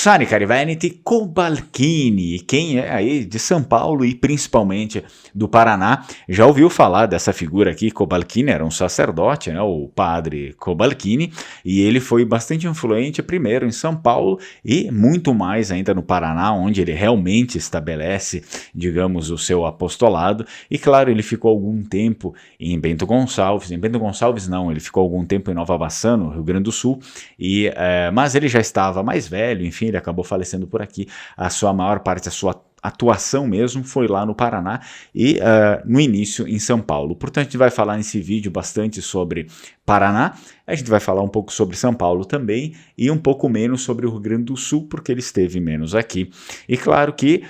Sani cari veneti, Cobalcini, quem é aí de São Paulo e principalmente do Paraná, já ouviu falar dessa figura aqui. Cobalcini era um sacerdote, né, o padre Cobalcini, e ele foi bastante influente primeiro em São Paulo e muito mais ainda no Paraná, onde ele realmente estabelece, digamos, o seu apostolado. E claro, ele ficou algum tempo em Bento Gonçalves não, ele ficou algum tempo em Nova Bassano, Rio Grande do Sul, mas ele já estava mais velho, enfim, ele acabou falecendo por aqui. A sua maior parte, a sua atuação mesmo foi lá no Paraná e no início em São Paulo. Portanto, a gente vai falar nesse vídeo bastante sobre Paraná, a gente vai falar um pouco sobre São Paulo também e um pouco menos sobre o Rio Grande do Sul, porque ele esteve menos aqui. E claro que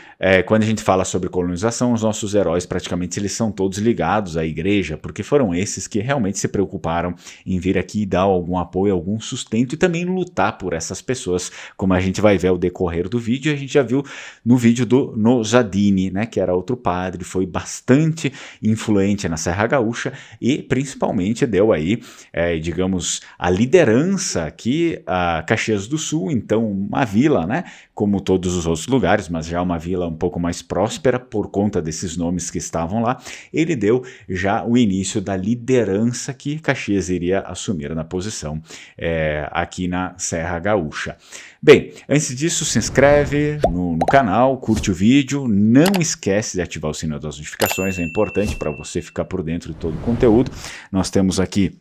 quando a gente fala sobre colonização, os nossos heróis praticamente eles são todos ligados à igreja, porque foram esses que realmente se preocuparam em vir aqui e dar algum apoio, algum sustento e também lutar por essas pessoas, como a gente vai ver ao decorrer do vídeo. A gente já viu no vídeo do Nozadini, né, que era outro padre, foi bastante influente na Serra Gaúcha e principalmente deu aí, digamos, a liderança aqui a Caxias do Sul, então uma vila, né, como todos os outros lugares, mas já uma vila um pouco mais próspera por conta desses nomes que estavam lá. Ele deu já o início da liderança que Caxias iria assumir na posição aqui na Serra Gaúcha. Bem, antes disso, se inscreve no canal, curte o vídeo, não esquece de ativar o sino das notificações, é importante para você ficar por dentro de todo o conteúdo. Nós temos aqui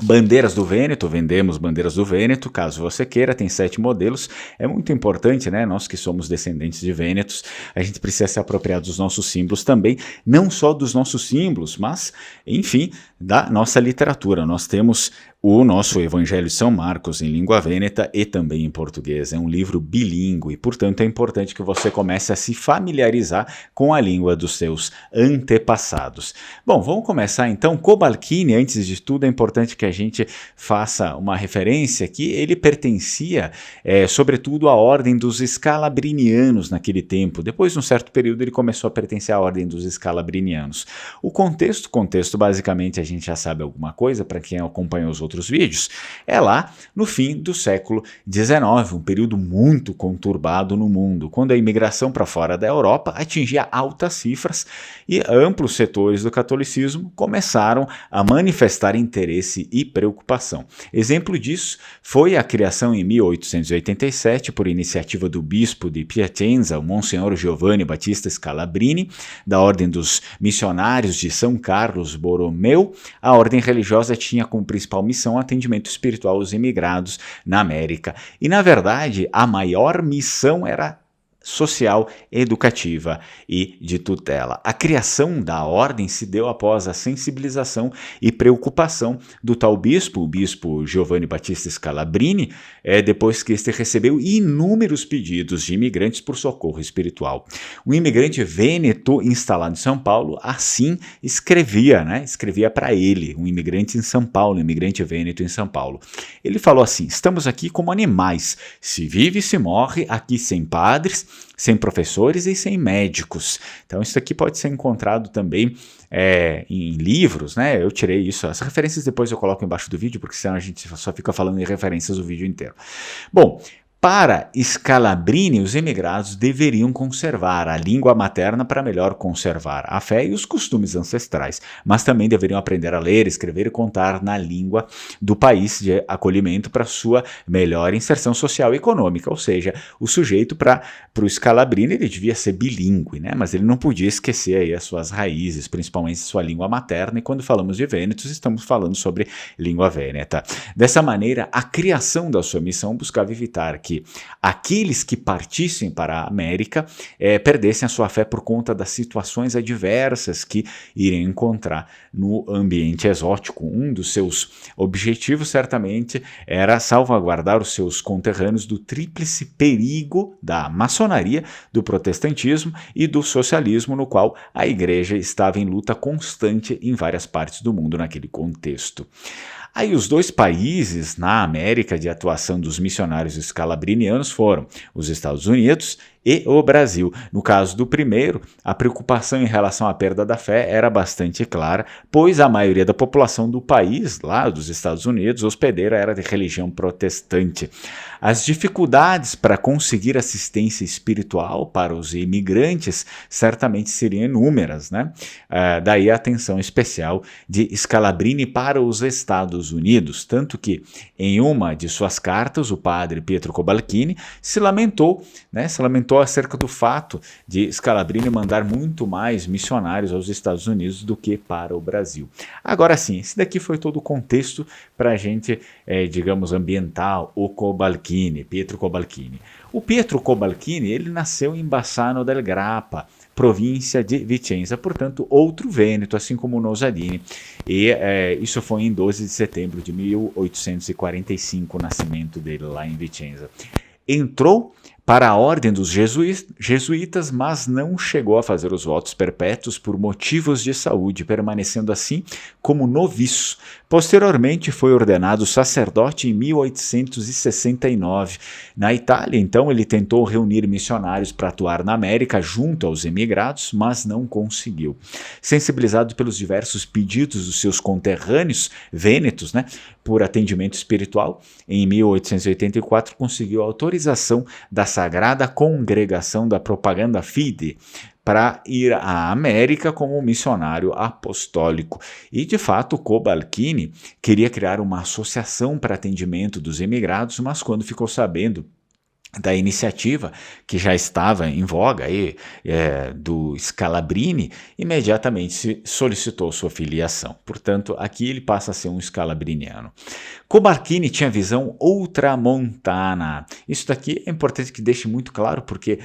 bandeiras do Vêneto, vendemos bandeiras do Vêneto, caso você queira, tem 7 modelos, é muito importante, né, nós que somos descendentes de Vênetos, a gente precisa se apropriar dos nossos símbolos também, não só dos nossos símbolos, mas, enfim, da nossa literatura. Nós temos o nosso Evangelho de São Marcos em língua vêneta e também em português. É um livro bilíngue e, portanto, é importante que você comece a se familiarizar com a língua dos seus antepassados. Bom, vamos começar então. Cobalcini, antes de tudo, é importante que a gente faça uma referência que ele pertencia, sobretudo, à ordem dos escalabrinianos naquele tempo. Depois de um certo período, ele começou a pertencer à ordem dos escalabrinianos. O contexto basicamente, a gente já sabe alguma coisa, para quem acompanha os outros vídeos, é lá no fim do século XIX, um período muito conturbado no mundo, quando a imigração para fora da Europa atingia altas cifras e amplos setores do catolicismo começaram a manifestar interesse e preocupação. Exemplo disso foi a criação em 1887, por iniciativa do bispo de Piacenza, o Monsenhor Giovanni Battista Scalabrini, da Ordem dos Missionários de São Carlos Borromeu. A ordem religiosa tinha como principal missão o atendimento espiritual aos imigrados na América. E, na verdade, a maior missão era social, educativa e de tutela. A criação da ordem se deu após a sensibilização e preocupação do tal bispo, o bispo Giovanni Battista Scalabrini, depois que este recebeu inúmeros pedidos de imigrantes por socorro espiritual. Um imigrante vêneto instalado em São Paulo assim escrevia para ele, um imigrante em São Paulo, um imigrante vêneto em São Paulo. Ele falou assim: estamos aqui como animais, se vive e se morre aqui sem padres, sem professores e sem médicos. Então isso aqui pode ser encontrado também em livros, né? Eu tirei isso, as referências depois eu coloco embaixo do vídeo, porque senão a gente só fica falando em referências o vídeo inteiro. Bom, para Scalabrini, os emigrados deveriam conservar a língua materna para melhor conservar a fé e os costumes ancestrais, mas também deveriam aprender a ler, escrever e contar na língua do país de acolhimento para sua melhor inserção social e econômica. Ou seja, o sujeito, para o Scalabrini, ele devia ser bilíngue, né? Mas ele não podia esquecer aí as suas raízes, principalmente sua língua materna, e quando falamos de vênetos, estamos falando sobre língua vêneta. Dessa maneira, a criação da sua missão buscava evitar que aqueles que partissem para a América perdessem a sua fé por conta das situações adversas que iriam encontrar no ambiente exótico. Um dos seus objetivos, certamente, era salvaguardar os seus conterrâneos do tríplice perigo da maçonaria, do protestantismo e do socialismo, no qual a igreja estava em luta constante em várias partes do mundo naquele contexto. Aí os dois países na América de atuação dos missionários escalabrinianos foram os Estados Unidos e o Brasil. No caso do primeiro, a preocupação em relação à perda da fé era bastante clara, pois a maioria da população do país, lá dos Estados Unidos, hospedeira, era de religião protestante. As dificuldades para conseguir assistência espiritual para os imigrantes certamente seriam inúmeras, né? Daí a atenção especial de Scalabrini para os Estados Unidos, tanto que em uma de suas cartas o padre Pietro Cobalcini se lamentou acerca do fato de Scalabrini mandar muito mais missionários aos Estados Unidos do que para o Brasil. Agora sim, esse daqui foi todo o contexto para a gente, digamos, ambientar o Cobalcini, Pietro Cobalcini. O Pietro Cobalcini, ele nasceu em Bassano del Grappa, província de Vicenza, portanto, outro vêneto, assim como o Nosadini. E isso foi em 12 de setembro de 1845, o nascimento dele lá em Vicenza. Entrou para a ordem dos jesuítas, mas não chegou a fazer os votos perpétuos por motivos de saúde, permanecendo assim como noviço. Posteriormente foi ordenado sacerdote em 1869. Na Itália, então, ele tentou reunir missionários para atuar na América junto aos emigrados, mas não conseguiu. Sensibilizado pelos diversos pedidos dos seus conterrâneos vênetos, por atendimento espiritual, em 1884 conseguiu a autorização da Sagrada Congregação da Propaganda Fide para ir à América como missionário apostólico. E, de fato, Cobalcini queria criar uma associação para atendimento dos emigrados, mas quando ficou sabendo da iniciativa, que já estava em voga do Scalabrini, imediatamente solicitou sua filiação. Portanto, aqui ele passa a ser um scalabriniano. Cobalcini tinha visão ultramontana. Isso daqui é importante que deixe muito claro, porque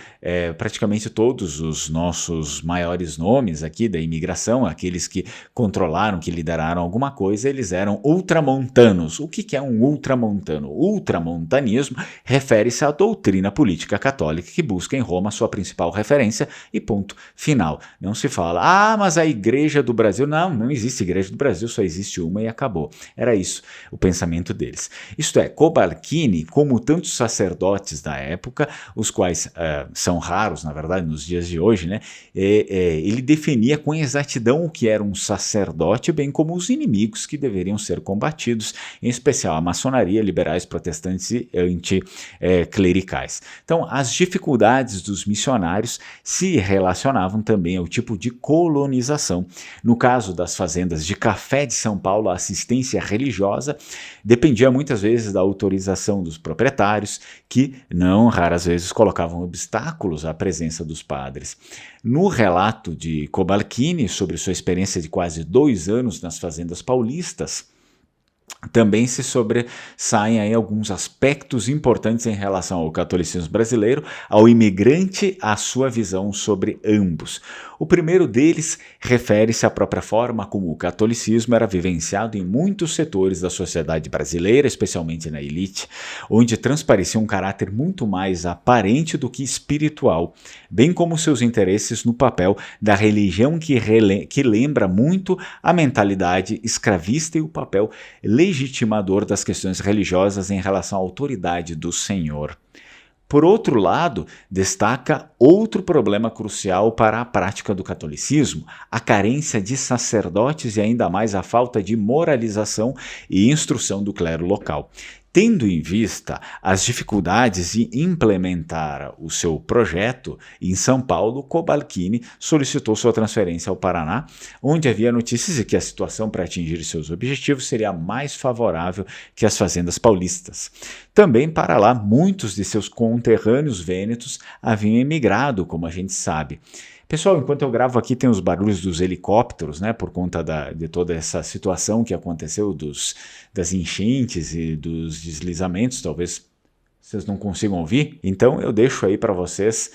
praticamente todos os nossos maiores nomes aqui da imigração, aqueles que controlaram, que lideraram alguma coisa, eles eram ultramontanos. O que é um ultramontano? O ultramontanismo refere-se à doutrina política católica que busca em Roma sua principal referência e ponto final. Não se fala, mas a Igreja do Brasil, não existe Igreja do Brasil, só existe uma e acabou. Era isso o pensamento deles. Isto é, Cobalcini, como tantos sacerdotes da época, os quais são raros, na verdade, nos dias de hoje, ele definia com exatidão o que era um sacerdote, bem como os inimigos que deveriam ser combatidos, em especial a maçonaria, liberais, protestantes e anticlericais. Então, as dificuldades dos missionários se relacionavam também ao tipo de colonização. No caso das fazendas de café de São Paulo, a assistência religiosa dependia muitas vezes da autorização dos proprietários, que não raras vezes colocavam obstáculos à presença dos padres. No relato de Cobalcini sobre sua experiência de quase 2 anos nas fazendas paulistas, também se sobressaem aí alguns aspectos importantes em relação ao catolicismo brasileiro, ao imigrante, à sua visão sobre ambos. O primeiro deles refere-se à própria forma como o catolicismo era vivenciado em muitos setores da sociedade brasileira, especialmente na elite, onde transparecia um caráter muito mais aparente do que espiritual, bem como seus interesses no papel da religião que lembra muito a mentalidade escravista e o papel legitimador das questões religiosas em relação à autoridade do Senhor. Por outro lado, destaca outro problema crucial para a prática do catolicismo, a carência de sacerdotes e ainda mais a falta de moralização e instrução do clero local. Tendo em vista as dificuldades de implementar o seu projeto, em São Paulo, Cobalcini solicitou sua transferência ao Paraná, onde havia notícias de que a situação para atingir seus objetivos seria mais favorável que as fazendas paulistas. Também para lá, muitos de seus conterrâneos vênetos haviam emigrado, como a gente sabe. Pessoal, enquanto eu gravo aqui tem os barulhos dos helicópteros, por conta de toda essa situação que aconteceu das enchentes e dos deslizamentos, talvez vocês não consigam ouvir, então eu deixo aí para vocês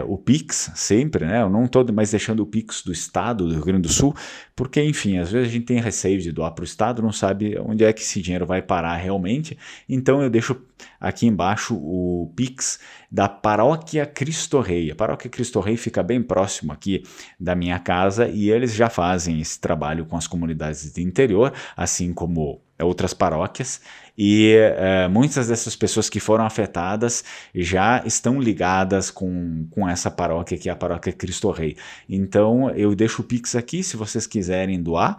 o Pix sempre, eu não estou mais deixando o Pix do estado do Rio Grande do Sul, porque enfim, às vezes a gente tem receio de doar para o estado, não sabe onde é que esse dinheiro vai parar realmente, então eu deixo aqui embaixo o Pix da Paróquia Cristo Rei. A Paróquia Cristo Rei fica bem próximo aqui da minha casa e eles já fazem esse trabalho com as comunidades do interior, assim como outras paróquias, e muitas dessas pessoas que foram afetadas já estão ligadas com essa paróquia, que é a paróquia Cristo Rei. Então eu deixo o Pix aqui, se vocês quiserem doar,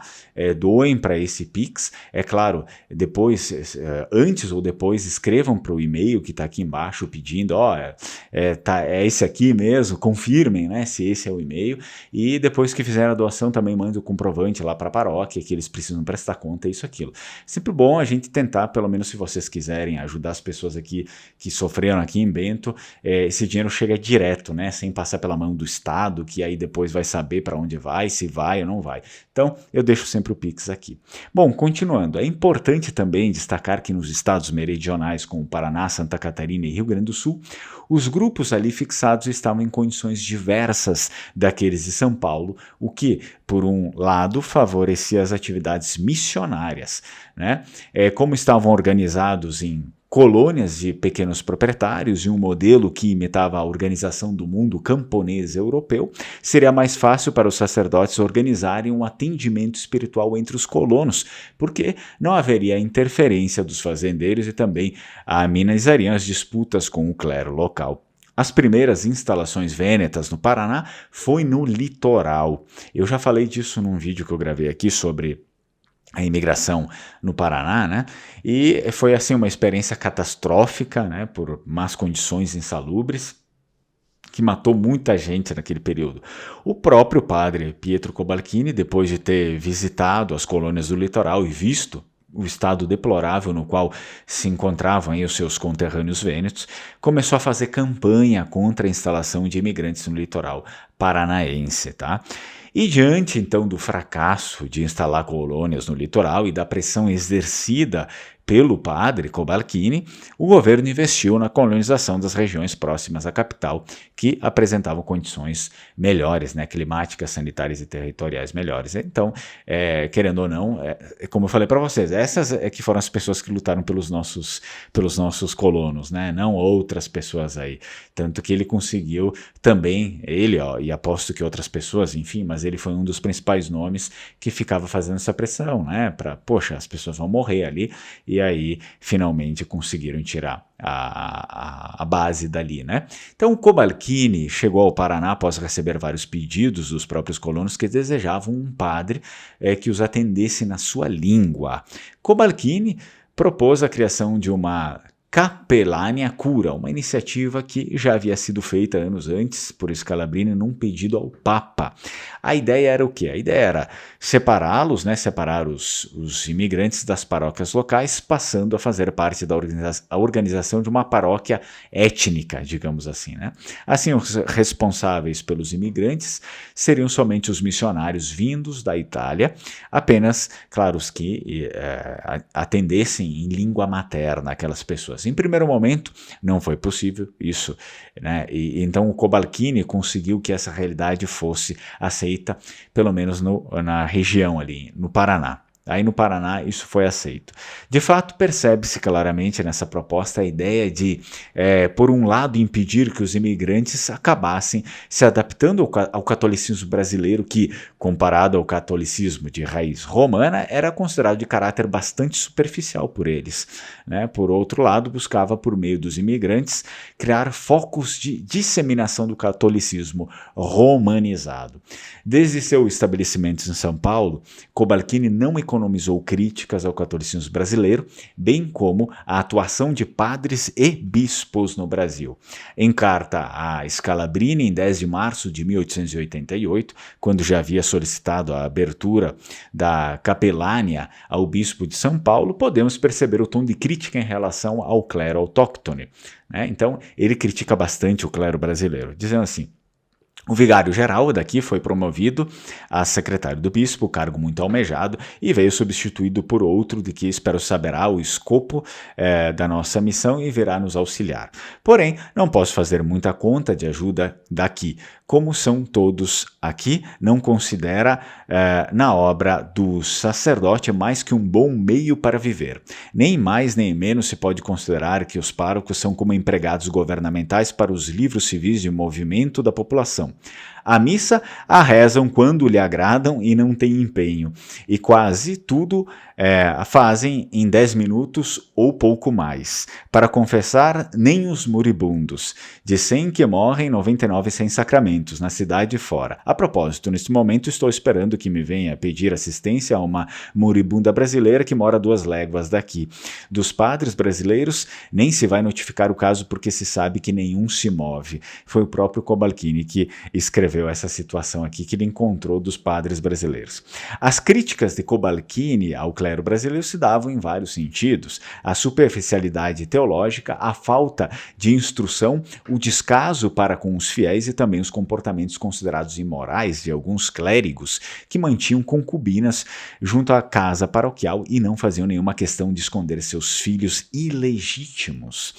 doem para esse Pix. É claro, depois, antes ou depois, escrevam para o e-mail que está aqui embaixo pedindo, é esse aqui mesmo, confirmem, né, se esse é o e-mail, e depois que fizeram a doação também mandem o comprovante lá para a paróquia, que eles precisam prestar conta, isso, aquilo. Sempre bom a gente tentar, pelo menos se vocês quiserem ajudar as pessoas aqui que sofreram aqui em Bento, esse dinheiro chega direto, né, sem passar pela mão do Estado, que aí depois vai saber para onde vai, se vai ou não vai. Então, eu deixo sempre o Pix aqui. Bom, continuando, é importante também destacar que nos estados meridionais como Paraná, Santa Catarina e Rio Grande do Sul, os grupos ali fixados estavam em condições diversas daqueles de São Paulo, o que, por um lado, favorecia as atividades missionárias, né? Como estavam organizados em colônias de pequenos proprietários e um modelo que imitava a organização do mundo camponês europeu, seria mais fácil para os sacerdotes organizarem um atendimento espiritual entre os colonos, porque não haveria interferência dos fazendeiros e também amenizariam as disputas com o clero local. As primeiras instalações vênetas no Paraná foi no litoral. Eu já falei disso num vídeo que eu gravei aqui sobre a imigração no Paraná, né? E foi assim uma experiência catastrófica, né? Por más condições insalubres, que matou muita gente naquele período. O próprio padre Pietro Cobalcini, depois de ter visitado as colônias do litoral e visto o estado deplorável no qual se encontravam aí os seus conterrâneos vênetos, começou a fazer campanha contra a instalação de imigrantes no litoral paranaense, tá? E diante, então, do fracasso de instalar colônias no litoral e da pressão exercida pelo padre Cobalcini, o governo investiu na colonização das regiões próximas à capital, que apresentavam condições melhores, né, climáticas, sanitárias e territoriais melhores. Então, querendo ou não, como eu falei para vocês, essas que foram as pessoas que lutaram pelos nossos colonos, né, não outras pessoas aí. Tanto que ele conseguiu também, e aposto que outras pessoas, enfim, mas ele foi um dos principais nomes que ficava fazendo essa pressão, né, poxa, as pessoas vão morrer ali. E aí, finalmente, conseguiram tirar a base dali, né? Então, o Cobalcini chegou ao Paraná após receber vários pedidos dos próprios colonos que desejavam um padre que os atendesse na sua língua. Cobalcini propôs a criação de uma Capelania Cura, uma iniciativa que já havia sido feita anos antes por Scalabrini num pedido ao Papa. A ideia era o quê? A ideia era separá-los, né, separar os imigrantes das paróquias locais, passando a fazer parte da organização de uma paróquia étnica, digamos assim, né? Assim, os responsáveis pelos imigrantes seriam somente os missionários vindos da Itália, apenas, claro, os que atendessem em língua materna aquelas pessoas. Em primeiro momento, não foi possível isso, né? Então o Cobalcini conseguiu que essa realidade fosse aceita, pelo menos na região ali, no Paraná. Aí no Paraná isso foi aceito. De fato, percebe-se claramente nessa proposta a ideia de, por um lado, impedir que os imigrantes acabassem se adaptando ao catolicismo brasileiro, que, comparado ao catolicismo de raiz romana, era considerado de caráter bastante superficial por eles, né? Por outro lado, buscava, por meio dos imigrantes, criar focos de disseminação do catolicismo romanizado. Desde seu estabelecimento em São Paulo, Cobalcini não economizou críticas ao catolicismo brasileiro, bem como a atuação de padres e bispos no Brasil. Em carta a Scalabrini, em 10 de março de 1888, quando já havia solicitado a abertura da Capelânia ao bispo de São Paulo, podemos perceber o tom de crítica em relação ao clero autóctone, né? Então, ele critica bastante o clero brasileiro, dizendo assim: o vigário-geral daqui foi promovido a secretário do bispo, cargo muito almejado, e veio substituído por outro de que espero saberá o escopo da nossa missão e virá nos auxiliar. Porém, não posso fazer muita conta de ajuda daqui. Como são todos aqui, não considera na obra do sacerdote mais que um bom meio para viver. Nem mais nem menos se pode considerar que os párocos são como empregados governamentais para os livros civis de movimento da população. A missa a rezam quando lhe agradam e não têm empenho, e quase tudo fazem em 10 minutos ou pouco mais. Para confessar, nem os moribundos. De 100 que morrem, 99 sem sacramentos, na cidade e fora. A propósito, neste momento estou esperando que me venha pedir assistência a uma moribunda brasileira que mora a 2 léguas daqui. Dos padres brasileiros, nem se vai notificar o caso porque se sabe que nenhum se move. Foi o próprio Cobalcini que escreveu essa situação aqui que ele encontrou dos padres brasileiros. As críticas de Cobalcini ao clero brasileiro se davam em vários sentidos. A superficialidade teológica, a falta de instrução, o descaso para com os fiéis e também os comportamentos considerados imorais de alguns clérigos que mantinham concubinas junto à casa paroquial e não faziam nenhuma questão de esconder seus filhos ilegítimos.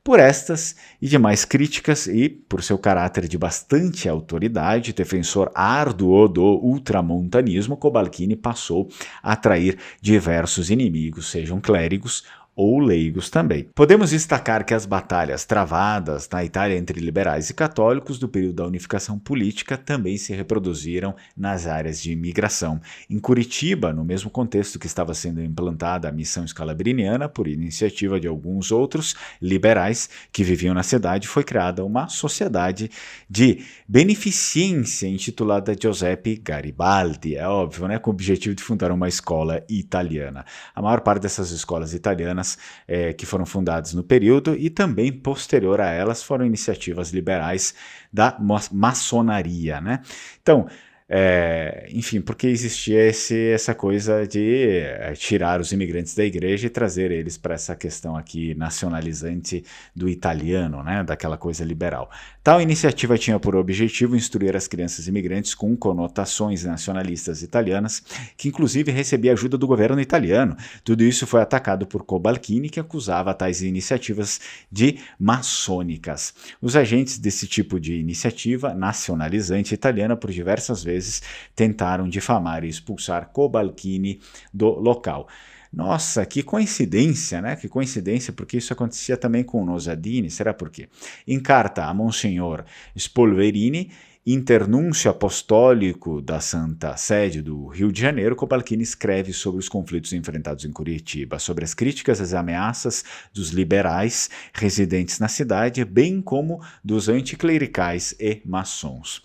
Por estas e demais críticas e por seu caráter de bastante autoridade, defensor árduo do ultramontanismo, Cobalcini passou a atrair diversos inimigos, sejam clérigos ou leigos também. Podemos destacar que as batalhas travadas na Itália entre liberais e católicos do período da unificação política também se reproduziram nas áreas de imigração. Em Curitiba, no mesmo contexto que estava sendo implantada a missão scalabriniana por iniciativa de alguns outros liberais que viviam na cidade, foi criada uma sociedade de beneficência intitulada Giuseppe Garibaldi, é óbvio, né, com o objetivo de fundar uma escola italiana. A maior parte dessas escolas italianas que foram fundadas no período e também posterior a elas foram iniciativas liberais da maçonaria, né? Então, enfim, porque existia essa coisa de tirar os imigrantes da igreja e trazer eles para essa questão aqui nacionalizante do italiano, né, daquela coisa liberal. Tal iniciativa tinha por objetivo instruir as crianças imigrantes com conotações nacionalistas italianas, que inclusive recebia ajuda do governo italiano. Tudo isso foi atacado por Cobalcini, que acusava tais iniciativas de maçônicas. Os agentes desse tipo de iniciativa nacionalizante italiana, por diversas vezes, tentaram difamar e expulsar Cobalcini do local. Nossa, que coincidência, né? Que coincidência, porque isso acontecia também com Nosadini, será por quê? Em carta a Monsenhor Spolverini, internúncio apostólico da Santa Sede do Rio de Janeiro, Cobalcini escreve sobre os conflitos enfrentados em Curitiba, sobre as críticas às ameaças dos liberais residentes na cidade, bem como dos anticlericais e maçons.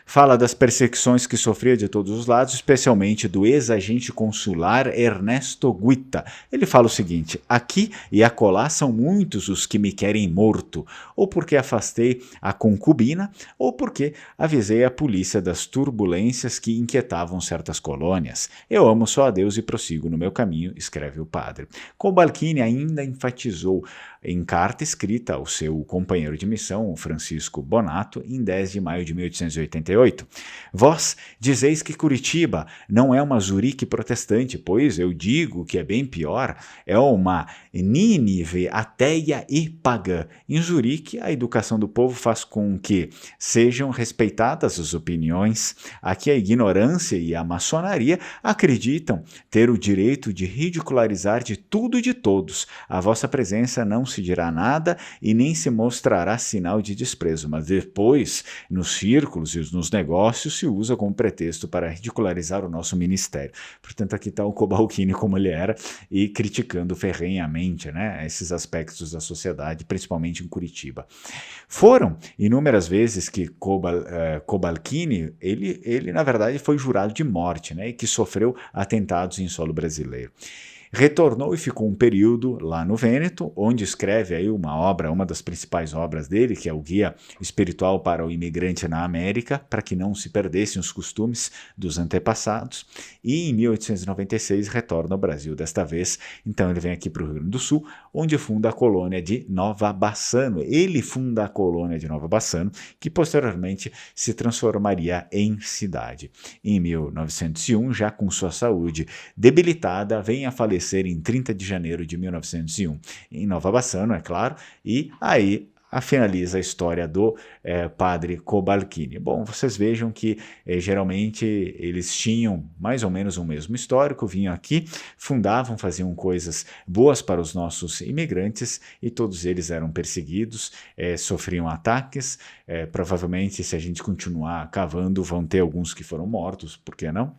Fala das perseguições que sofria de todos os lados, especialmente do ex-agente consular Ernesto Guita. Ele fala o seguinte: aqui e acolá são muitos os que me querem morto, ou porque afastei a concubina, ou porque avisei a polícia das turbulências que inquietavam certas colônias. Eu amo só a Deus e prossigo no meu caminho, escreve o padre. Cobalcini ainda enfatizou em carta escrita ao seu companheiro de missão, Francisco Bonato, em 10 de maio de 1888. Vós dizeis que Curitiba não é uma Zurique protestante, pois eu digo que é bem pior, é uma Nínive ateia e pagã. Em Zurique, a educação do povo faz com que sejam respeitadas as opiniões. Aqui a ignorância e a maçonaria acreditam ter o direito de ridicularizar de tudo e de todos. A vossa presença não se dirá nada e nem se mostrará sinal de desprezo, mas depois, nos círculos e nos negócios, se usa como pretexto para ridicularizar o nosso ministério. Portanto, aqui está o Cobalcini como ele era e criticando ferrenhamente, né, esses aspectos da sociedade, principalmente em Curitiba. Foram inúmeras vezes que Cobalcini, ele na verdade foi jurado de morte, né, e que sofreu atentados em solo brasileiro. Retornou e ficou um período lá no Vêneto, onde escreve aí uma das principais obras dele, que é o Guia Espiritual para o Imigrante na América, para que não se perdessem os costumes dos antepassados. E em 1896 retorna ao Brasil desta vez. Então ele vem aqui para o Rio Grande do Sul, onde funda a colônia de Nova Bassano. Ele funda a colônia de Nova Bassano, que posteriormente se transformaria em cidade. Em 1901, já com sua saúde debilitada, vem a falecer em 30 de janeiro de 1901, em Nova Bassano, é claro, e aí finaliza a história do padre Cobalcini. Bom, vocês vejam que geralmente eles tinham mais ou menos o mesmo histórico, vinham aqui, fundavam, faziam coisas boas para os nossos imigrantes e todos eles eram perseguidos, sofriam ataques. Provavelmente, se a gente continuar cavando, vão ter alguns que foram mortos, por que não?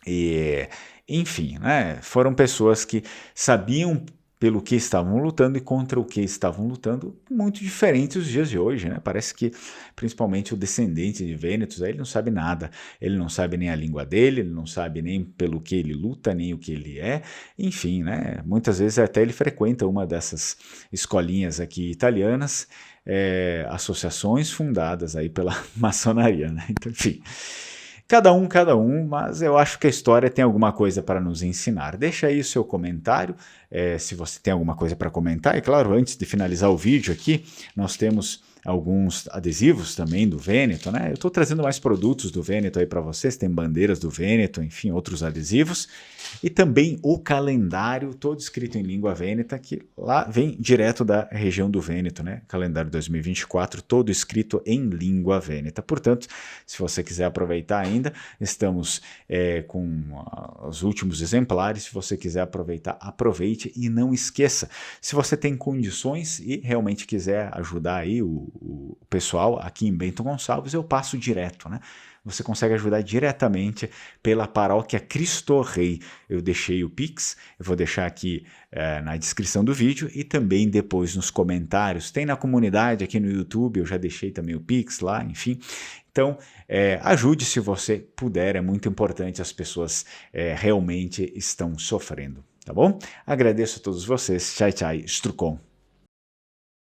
E, enfim, né, foram pessoas que sabiam pelo que estavam lutando e contra o que estavam lutando, muito diferentes dos dias de hoje, né? Parece que, principalmente o descendente de Vênetos, ele não sabe nada, ele não sabe nem a língua dele, ele não sabe nem pelo que ele luta, nem o que ele é, enfim, né? Muitas vezes até ele frequenta uma dessas escolinhas aqui italianas, associações fundadas aí pela maçonaria, né? Então, enfim... Cada um, mas eu acho que a história tem alguma coisa para nos ensinar. Deixa aí o seu comentário, se você tem alguma coisa para comentar. E claro, antes de finalizar o vídeo aqui, nós temos alguns adesivos também do Vêneto, né? Eu estou trazendo mais produtos do Vêneto aí para vocês, tem bandeiras do Vêneto, enfim, outros adesivos. E também o calendário, todo escrito em língua vêneta, que lá vem direto da região do Vêneto, né? Calendário 2024, todo escrito em língua vêneta. Portanto, se você quiser aproveitar ainda, estamos com os últimos exemplares. Se você quiser aproveitar, aproveite e não esqueça. Se você tem condições e realmente quiser ajudar aí o pessoal aqui em Bento Gonçalves, eu passo direto, né? Você consegue ajudar diretamente pela paróquia Cristo Rei. Eu deixei o Pix, eu vou deixar aqui na descrição do vídeo e também depois nos comentários. Tem na comunidade aqui no YouTube, eu já deixei também o Pix lá, enfim. Então, ajude se você puder, é muito importante, as pessoas realmente estão sofrendo, tá bom? Agradeço a todos vocês, tchau, tchau, Strucon.